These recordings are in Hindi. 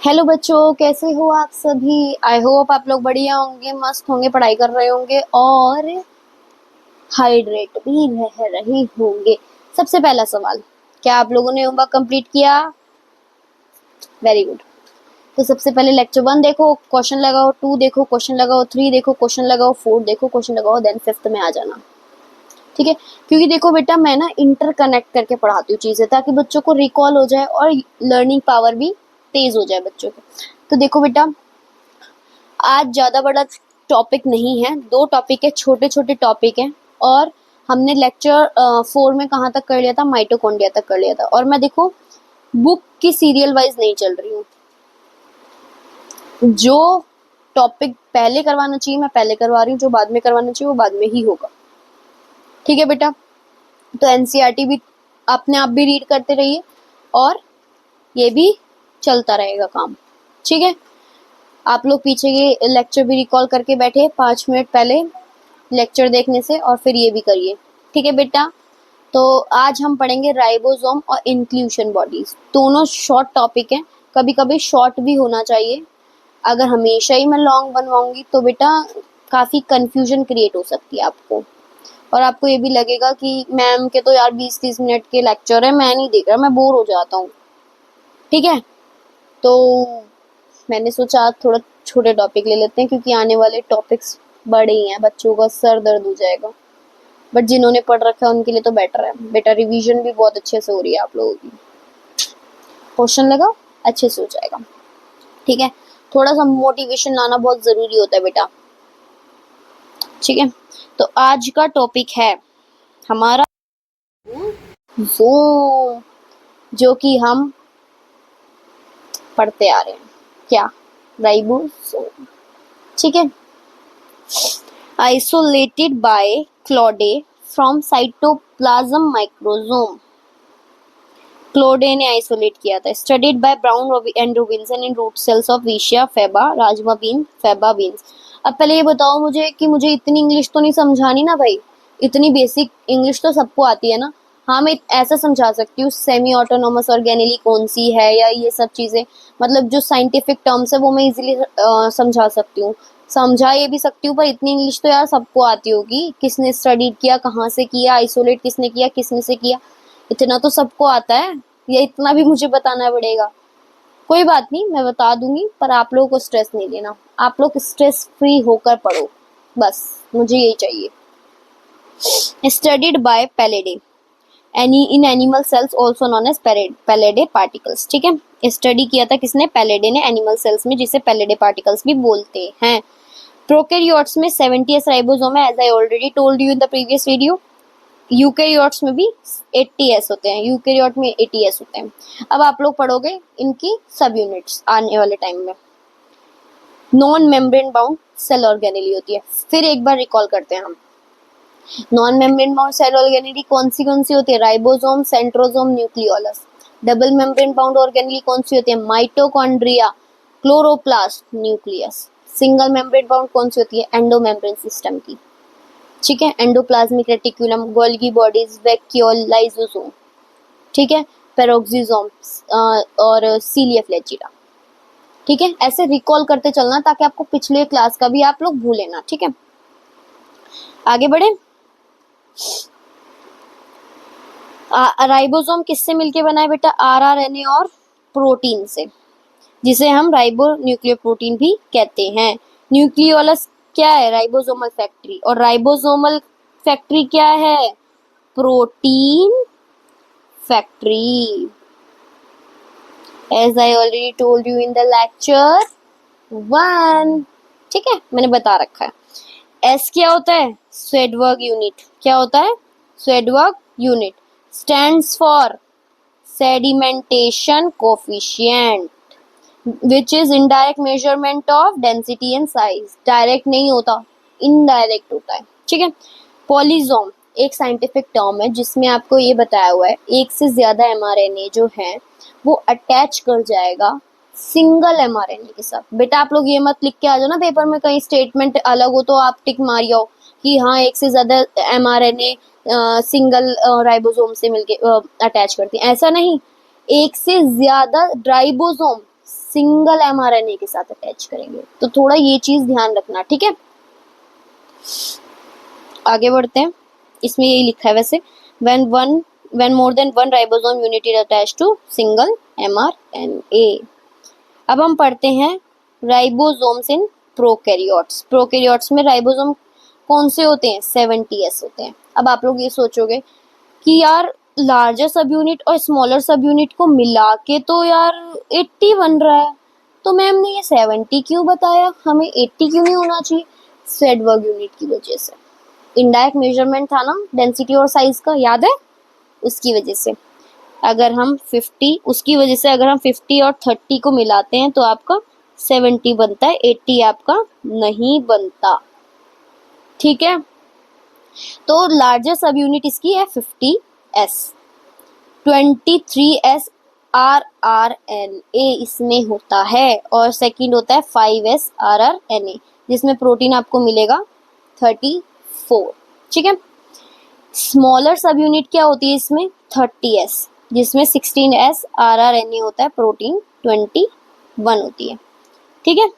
हेलो बच्चों, कैसे हो आप सभी। आई होप आप लोग बढ़िया होंगे, मस्त होंगे, पढ़ाई कर रहे होंगे और हाइड्रेट भी रह रहे होंगे। सबसे पहला सवाल, क्या आप लोगों ने होमवर्क कंप्लीट किया? Very good. तो सबसे पहले लेक्चर 1 देखो, क्वेश्चन लगाओ, 2 देखो, क्वेश्चन लगाओ, 3 देखो, क्वेश्चन लगाओ, 4 देखो, क्वेश्चन लगाओ, देन 5th में आ जाना। ठीक है, क्योंकि देखो बेटा, मैं ना इंटरकनेक्ट करके पढ़ाती हूँ चीजें, ताकि बच्चों को रिकॉल हो जाए और लर्निंग पावर भी तेज हो जाए बच्चों की। तो देखो बेटा, आज ज्यादा बड़ा टॉपिक नहीं है, 2 टॉपिक है, छोटे छोटे टॉपिक हैं। और हमने लेक्चर 4 में कहाँ तक कर लिया था? माइटोकॉन्ड्रिया तक कर लिया था। और मैं देखो बुक की सीरियल वाइज नहीं चल रही हूँ, जो टॉपिक पहले करवाना चाहिए मैं पहले करवा रही हूँ, जो बाद में करवाना चाहिए वो बाद में ही होगा। ठीक है बेटा, तो एनसीईआरटी भी अपने आप भी रीड करते रहिए और ये भी चलता रहेगा काम। ठीक है, आप लोग पीछे के लेक्चर भी रिकॉल करके बैठे 5 मिनट पहले लेक्चर देखने से, और फिर ये भी करिए। ठीक है बेटा, तो आज हम पढ़ेंगे राइबोसोम और इंक्लूशन बॉडीज। दोनों शॉर्ट टॉपिक हैं, कभी कभी शॉर्ट भी होना चाहिए। अगर हमेशा ही मैं लॉन्ग बनवाऊंगी तो बेटा काफी कंफ्यूजन क्रिएट हो सकती है आपको, और आपको ये भी लगेगा कि मैम के तो यार 20-30 मिनट के लेक्चर है, मैं नहीं देख रहा, मैं बोर हो जाता हूँ। ठीक है, तो मैंने सोचा आज थोड़ा छोटे टॉपिक ले लेते हैं, क्योंकि आने वाले टॉपिक्स बड़े ही हैं, बच्चों का सर दर्द हो जाएगा। बट जिन्होंने पढ़ रखा है उनके लिए तो बेटर है बेटा, रिवीजन भी बहुत अच्छे से हो रही है आप लोगों की। क्वेश्चन लगाओ, अच्छे से हो जाएगा। ठीक है, थोड़ा सा मोटिवेशन लाना बहुत जरूरी होता है बेटा। ठीक है, तो आज का टॉपिक है हमारा वो, जो कि हम पढ़ते आ रहे हैं। क्या? राइबोसोम। ठीक है, isolated by Claude from cytoplasm microsome. क्लोडे ने आइसोलेट किया था। Studied by Brown and Robinson in root cells of vicia faba rajma bean faba beans. अब पहले ये बताओ मुझे कि मुझे इतनी इंग्लिश तो नहीं समझानी ना भाई, इतनी बेसिक इंग्लिश तो सबको आती है ना। हाँ, मैं ऐसा समझा सकती हूँ सेमी ऑटोनोमस ऑर्गेनेली कौन सी है, या ये सब चीजें, मतलब जो साइंटिफिक टर्म्स है वो मैं इजीली समझा सकती हूँ, समझा ये भी सकती हूँ। पर इतनी इंग्लिश तो यार सबको आती होगी, किसने स्टडी किया, कहाँ से किया, आइसोलेट किसने किया, किसने से किया, इतना तो सबको आता है। ये इतना भी मुझे बताना पड़ेगा? कोई बात नहीं, मैं बता दूंगी, पर आप लोगों को स्ट्रेस नहीं लेना, आप लोग स्ट्रेस फ्री होकर पढ़ो, बस मुझे यही चाहिए। Studied by Palade in animal cells also known as Palade particles. ठीक है, स्टडी किया था किसने? पैलेडे ने, एनिमल सेल्स में, जिसे पैलेडे पार्टिकल्स भी बोलते हैं। प्रोकैरियोट्स में 70s राइबोसोम है, as I already told you in the previous video. Eukaryotes में भी 80s होते हैं, यूकैरियोट में 80s होते हैं। अब आप लोग पढ़ोगे इनकी सब यूनिट्स आने वाले टाइम में। Non membrane bound cell organelle होती है। फिर एक बार रिकॉल करते हैं हम, non membrane bound cell organelle कौन सी होती है? Ribosome, centrosome, nucleolus. Double membrane bound organelle कौन सी होती है? Mitochondria, chloroplast, nucleus. Single membrane bound कौन सी होती है? एंडोमेम्ब्रेन सिस्टम की। ठीक है, endoplasmic reticulum, Golgi bodies, vacuole, lysosome. ठीक है, पेरोक्सिसोम और सीलिया फ्लैजिला। ठीक है, ऐसे रिकॉल करते चलना ताकि आपको पिछले क्लास का भी आप लोग भूले ना। ठीक है, आगे बढ़े। राइबोसोम किससे मिलके बना है बेटा? आरआरएनए और प्रोटीन से, जिसे हम राइबो न्यूक्लियर प्रोटीन भी कहते हैं। न्यूक्लियोलस क्या है? Ribosomal factory. और राइबोसोमल फैक्ट्री क्या है? Protein factory, as I already told you in the lecture 1। ठीक है, मैंने बता रखा है। एस क्या होता है? Svedberg unit. क्या होता है? Svedberg unit stands for sedimentation coefficient, which is indirect measurement of density and size. Direct नहीं होता, इनडायरेक्ट होता है। ठीक है, पॉलीजोम एक साइंटिफिक टर्म है जिसमें आपको ये बताया हुआ है एक से ज्यादा एमआरएनए जो है वो अटैच कर जाएगा सिंगल एमआरएनए के साथ। बेटा आप लोग ये मत लिख के आ जाओ ना पेपर में, कहीं स्टेटमेंट अलग हो तो आप टिक मारियो कि हाँ एक से ज्यादा एमआरएनए सिंगल राइबोसोम से मिलके अटैच करती है। ऐसा नहीं, एक से ज्यादा राइबोसोम सिंगल mRNA के साथ अटैच करेंगे। तो थोड़ा ये चीज ध्यान रखना, ठीक है। आगे बढ़ते हैं, इसमें यही लिखा है वैसे, when more than one ribosome unit is attached to single mRNA। अब हम पढ़ते हैं राइबोसोम्स इन प्रोकैरियोट्स। प्रोकैरियोट्स में राइबोसोम कौन से होते हैं? 70S होते हैं। अब आप लोग ये सोचोगे कि यार लार्जर सब यूनिट और स्मॉलर सब यूनिट को मिला के तो यार 80 बन रहा है, तो मैम ने ये 70 क्यों बताया, हमें 80 क्यों नहीं होना चाहिए? सेडबर्ग यूनिट की वजह से। इनडायरेक्ट मेजरमेंट था ना डेंसिटी और साइज का, याद है? उसकी वजह से अगर हम 50 उसकी वजह से अगर हम 50 और 30 को मिलाते हैं तो आपका 70 बनता है, 80 आपका नहीं बनता, ठीक है। तो लार्जर सब यूनिट इसकी है 50S। 23S RRNA इसमें होता है, और सेकंड होता है 5S RRNA, जिसमें प्रोटीन आपको मिलेगा 34, ठीक है। स्मॉलर सब यूनिट क्या होती है इसमें? 30S, जिसमें 16S RRNA होता है, प्रोटीन 21 होती है, ठीक है।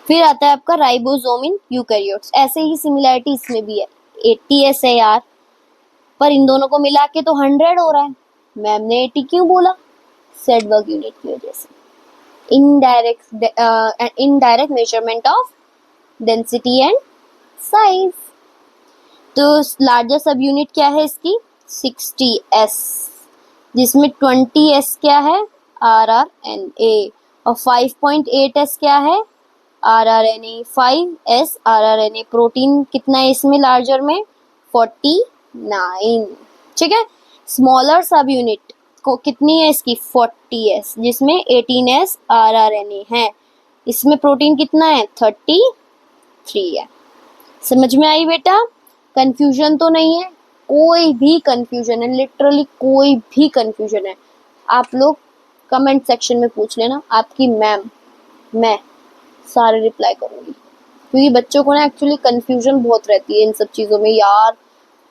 फिर आता है आपका राइबोसोम इन यूकैरियोट्स। ऐसे ही सिमिलैरिटी इसमें भी है, 80S है यार, पर इन दोनों को मिला के तो 100 हो रहा है। मैम ने 80 क्यों बोला? सेडबर्ग यूनिट की वजह से। Indirect measurement of density and size. तो लार्जर सब यूनिट क्या है इसकी? 60S, जिसमें 20S क्या है? RRNA, और 5.8S क्या है? RRNA। 5S RRNA, प्रोटीन कितना है इसमें लार्जर में? 49, ठीक है। स्मॉलर सब यूनिट को कितनी है इसकी? 40S, जिसमें 18S RRNA है। इसमें प्रोटीन कितना है? 33 है। समझ में आई बेटा? कंफ्यूजन तो नहीं है? कोई भी कंफ्यूजन है, लिटरली कोई भी कंफ्यूजन है, आप लोग कमेंट सेक्शन में पूछ लेना, आपकी मैम मैं सारे रिप्लाई करूंगी, क्योंकि बच्चों को ना एक्चुअली कंफ्यूजन बहुत रहती है इन सब चीजों में। यार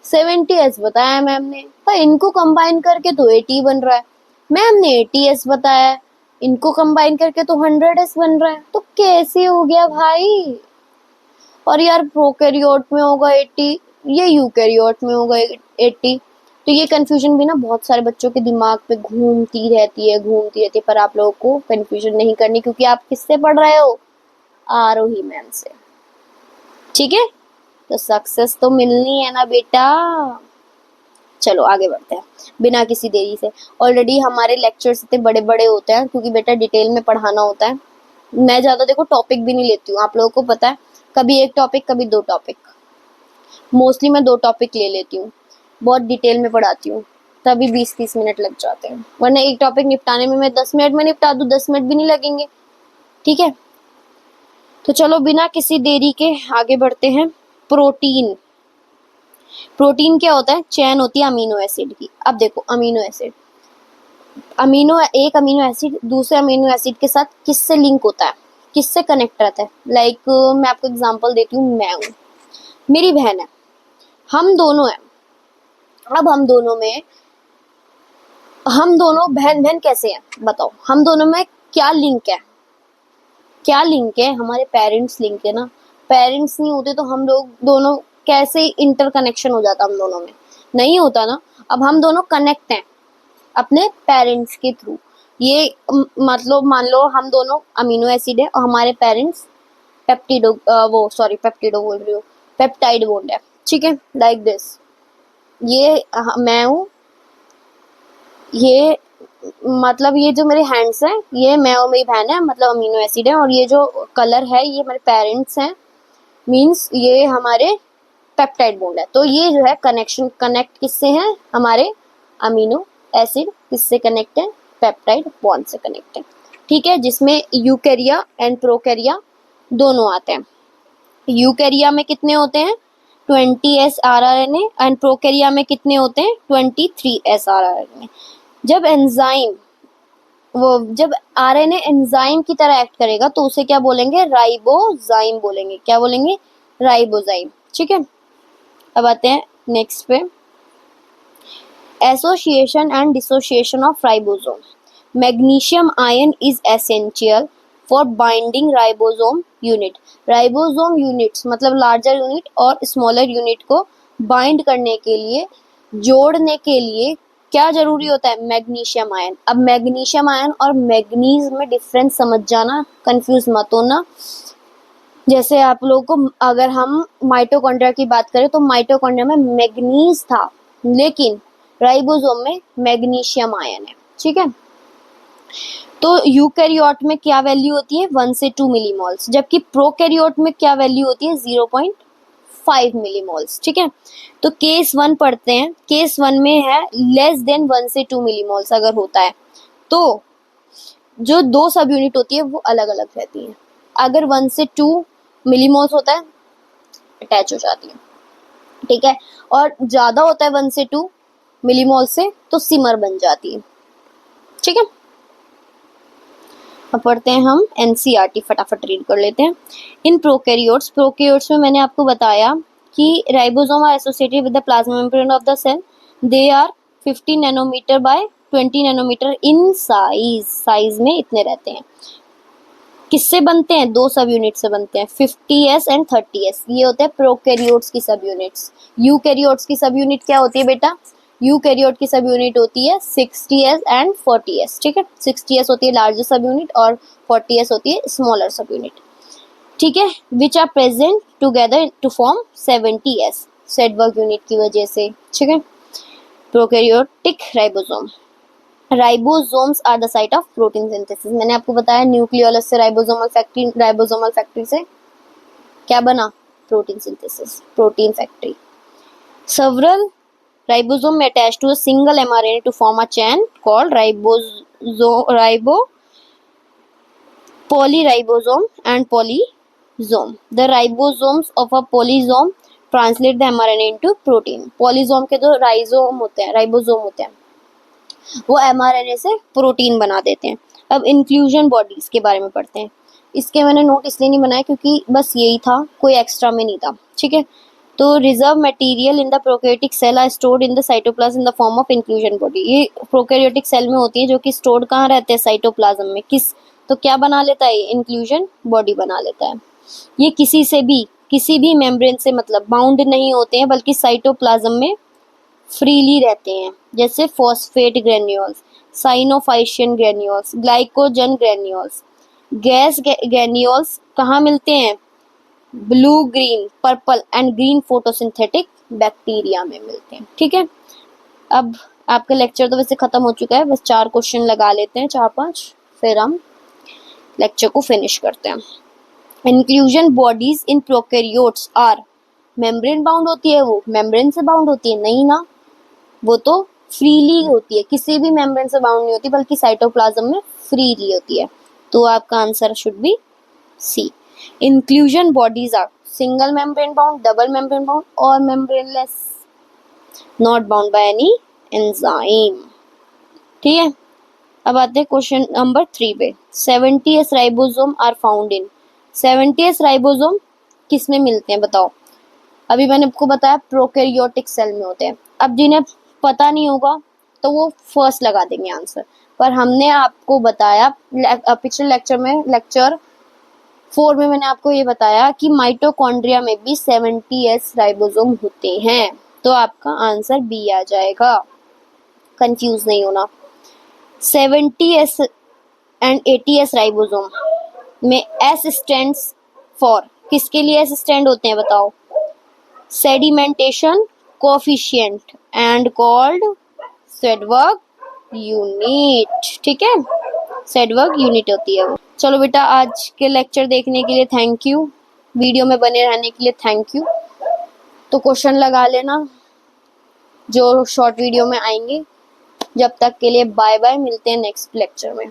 70S बताया मैम ने, पर इनको कंबाइन करके तो 80 बन रहा है। मैम ने 80S बताया, इनको कंबाइन करके तो 100S बन रहा है, तो कैसे हो गया भाई? और यार प्रोकैरियोट में होगा 80, ये यूकैरियोट में होगा 80, तो ये कंफ्यूजन भी ना बहुत सारे बच्चों के दिमाग पे घूमती रहती है, पर आप लोगों को कंफ्यूजन नहीं करनी, क्योंकि आप किससे पढ़ रहे हो? आरोही मैम से, ठीक है। तो सक्सेस तो मिलनी है ना बेटा। चलो आगे बढ़ते हैं बिना किसी देरी से। ऑलरेडी हमारे लेक्चर्स इतने बड़े बड़े होते हैं, क्योंकि बेटा डिटेल में पढ़ाना होता है। मैं ज़्यादा देखो टॉपिक भी नहीं लेती हूँ, आप लोगों को पता है, कभी एक टॉपिक कभी 2 टॉपिक, मोस्टली मैं 2 टॉपिक ले लेती हूँ, बहुत डिटेल में पढ़ाती हूँ, तभी 20-30 मिनट लग जाते हैं, वरना एक टॉपिक निपटाने में मैं 10 मिनट में निपटा दूँ, 10 मिनट भी नहीं लगेंगे, ठीक है। तो चलो बिना किसी देरी के आगे बढ़ते हैं। प्रोटीन, प्रोटीन क्या होता है? चेन होती है अमीनो एसिड की। अब देखो अमीनो एसिड, एक अमीनो एसिड दूसरे अमीनो एसिड के साथ किससे लिंक होता है, किससे कनेक्ट रहता है? लाइक मैं आपको एग्जांपल देती हूँ, मैं हूँ, मेरी बहन है, हम दोनों हैं। अब हम दोनों बहन बहन कैसे हैं बताओ? हम दोनों में क्या लिंक है? क्या लिंक है? हमारे पेरेंट्स लिंक है ना। पेरेंट्स नहीं होते तो हम लोग दोनों कैसे इंटरकनेक्शन हो जाता हम दोनों में? नहीं होता ना। अब हम दोनों कनेक्ट हैं अपने पेरेंट्स के थ्रू। ये मतलब मान लो हम दोनों अमीनो एसिड है और हमारे पेरेंट्स पेप्टिडो बोल रही हूँ, पेप्टाइड बॉन्ड है, ठीक है, लाइक दिस। ये मैं हूँ, ये मतलब ये जो मेरे हैंड्स हैं ये मैं और मेरी बहन है, मतलब अमीनो एसिड है, और ये जो कलर है ये मेरे पेरेंट्स हैं, मींस ये हमारे पेप्टाइड बॉन्ड है। तो ये जो है कनेक्ट किससे है? हमारे अमीनो एसिड किससे कनेक्ट है? पेप्टाइड बॉन्ड से कनेक्ट है, ठीक है, जिसमें यूकैरिया एंड प्रोकैरिया दोनों आते हैं। यूकैरिया में कितने होते हैं? 20S RRNA, एंड प्रोकैरिया में कितने होते हैं? 23S RRNA। जब आरएनए एंजाइम की तरह एक्ट करेगा तो उसे क्या बोलेंगे? राइबोजाइम बोलेंगे। क्या बोलेंगे? राइबोजाइम, ठीक है। अब आते हैं नेक्स्ट पे, association and dissociation of ribosome. Magnesium ion is essential for binding ribosome unit. Ribosome units मतलब लार्जर यूनिट और स्मॉलर यूनिट को बाइंड करने के लिए, जोड़ने के लिए क्या जरूरी होता है? Magnesium ion. अब मैग्नीशियम आयन और मैग्नीज में डिफरेंस समझ जाना, कंफ्यूज मत होना। जैसे आप लोगों को अगर हम माइटोकॉन्ड्रिया की बात करें तो माइटोकॉन्ड्रिया में मैग्नीज था, लेकिन राइबोसोम में मैग्नीशियम आयन है। ठीक है, तो यूकैरियोट में क्या वैल्यू होती है? 1 से 2 मिलीमोल्स, जबकि प्रोकैरियोट में क्या वैल्यू होती है? 0.5 मिलीमोल्स। ठीक है, तो केस 1 पढ़ते हैं। केस 1 में है लेस देन 1 से 2 मिलीमोल्स अगर होता है तो जो दो सब यूनिट होती है वो अलग अलग रहती है। अगर 1 से 2 मिलीमोल्स होता है अटैच हो जाती है। ठीक है, और ज्यादा होता है 1 से 2 मिलीमोल से तो सिमर बन जाती है। ठीक है, अब पढ़ते हैं हम एनसीईआरटी, फटाफट रीड कर लेते हैं। इन प्रोकैरियोट्स में मैंने आपको बताया कि ribosome are associated with the plasma membrane of the cell. They are 15 nanometre by 20 nanometre in size में इतने रहते हैं। किससे बनते हैं? दो सब यूनिट से बनते हैं, 50s एंड 30s। ये होते हैं प्रोकैरियोट्स की सब यूनिट्स। यूकैरियोट्स की सब यूनिट क्या होती है बेटा? यूकैरियोट की सब यूनिट होती है 60s एंड 40s। ठीक है, 60s होती है लार्जर सब यूनिट और 40s होती है स्मॉलर सब यूनिट। ठीक है, which are present together to form 70s Svedberg unit की वजह से। ठीक है, prokaryotic ribosome. Ribosomes are the site of protein synthesis. मैंने आपको बताया न्यूक्लियोलस से राइबोसोमल फैक्ट्री से क्या बना? Protein synthesis, protein factory. Several ribosome में attach to a single mRNA to form a chain called polyribosome and polysome. The ribosomes of a polysome translate the mRNA into protein. Polysome के जो राइजोम होते हैं, राइबोसोम होते हैं, वो mRNA से प्रोटीन बना देते हैं। अब इंक्लूजन बॉडीज के बारे में पढ़ते हैं। इसके मैंने नोट इसलिए नहीं बनाया क्योंकि बस यही था, कोई एक्स्ट्रा में नहीं था। ठीक है, तो reserve material in the prokaryotic cell are stored in the cytoplasm in the form of inclusion body. ये प्रोकैरियोटिक सेल में होती है जो कि स्टोर्ड कहाँ रहते हैं? साइटोप्लाज्म में। किस तो क्या बना लेता है? इंक्लूजन बॉडी बना लेता है। ये किसी भी मेम्ब्रेन से मतलब बाउंड नहीं होते हैं, बल्कि साइटोप्लाज्म में फ्रीली रहते हैं। जैसे phosphate granules, cyanophycean granules, glycogen granules. Gas granules कहाँ मिलते हैं? Blue, green, purple and green photosynthetic bacteria में मिलते हैं। ठीक है, अब आपका लेक्चर तो वैसे खत्म हो चुका है, बस 4 क्वेश्चन लगा लेते हैं, 4-5, फिर हम लेक्चर को फिनिश करते हैं। Inclusion bodies in prokaryotes are membrane bound होती है, वो मेम्ब्रेन से बाउंड होती है? नहीं ना, वो तो फ्रीली होती है, किसी भी मेम्ब्रेन से बाउंड नहीं होती, बल्कि साइटोप्लाज्म में फ्रीली होती है। तो आपका answer should be C. Inclusion bodies are single membrane bound, double membrane bound और membraneless, not bound by any enzyme. ठीक है, अब आते हैं क्वेश्चन नंबर 3 पे। 70s ribosome are found in. 70s ribosome किस में मिलते हैं बताओ? अभी मैंने आपको बताया प्रोकैरियोटिक सेल में होते हैं। अब जिन्हें पता नहीं होगा तो वो फर्स्ट लगा देंगे आंसर, पर हमने आपको बताया पिछले लेक्चर में, लेक्चर 4 में मैंने आपको ये बताया कि माइटोकॉन्ड्रिया में भी 70s राइबोसोम होते हैं। तो आपका आंसर बी आ जाएगा, कंफ्यूज नहीं होना। 70s एंड 80s राइबोसोम में S स्टैंड्स फॉर, किसके लिए S स्टैंड होते हैं बताओ? Sedimentation coefficient and called Svedberg unit. ठीक है, सेडबर्ग यूनिट होती है वो। चलो बेटा, आज के लेक्चर देखने के लिए थैंक यू, वीडियो में बने रहने के लिए थैंक यू। तो क्वेश्चन लगा लेना जो शॉर्ट वीडियो में आएंगे। जब तक के लिए बाय बाय, मिलते हैं नेक्स्ट लेक्चर में।